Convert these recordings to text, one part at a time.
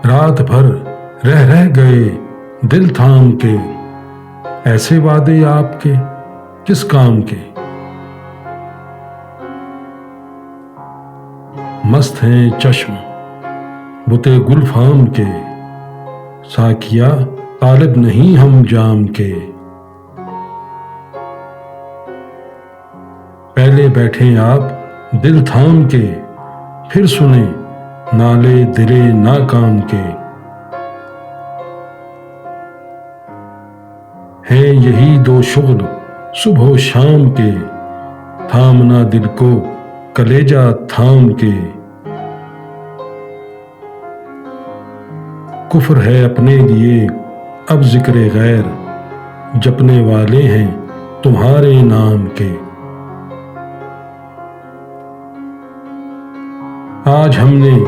رات بھر رہ گئے دل تھام کے، ایسے وعدے آپ کے کس کام کے؟ مست ہیں چشم بتے گل فام کے، ساکیا طالب نہیں ہم جام کے۔ پہلے بیٹھیں آپ دل تھام کے، پھر سنیں نالے دلے ناکام کے۔ ہیں یہی دو شغل صبح و شام کے، تھامنا دل کو کلیجہ تھام کے۔ کفر ہے اپنے لیے اب ذکر غیر، جپنے والے ہیں تمہارے نام کے۔ آج ہم نے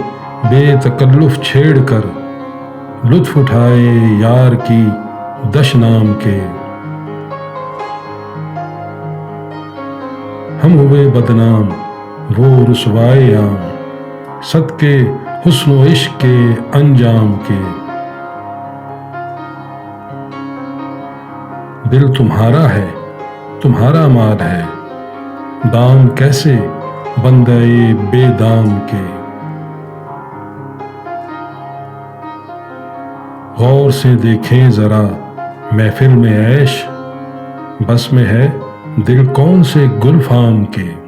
بے تکلف چھیڑ کر لطف اٹھائے یار کی دش نام کے۔ ہم ہوئے بدنام وہ رسوائے عام، صدقے حسن و عشق کے انجام کے۔ دل تمہارا ہے تمہارا مال ہے، دام کیسے بندے بے دام کے۔ غور سے دیکھیں ذرا محفل میں عیش، بس میں ہے دل کون سے گل فام کے۔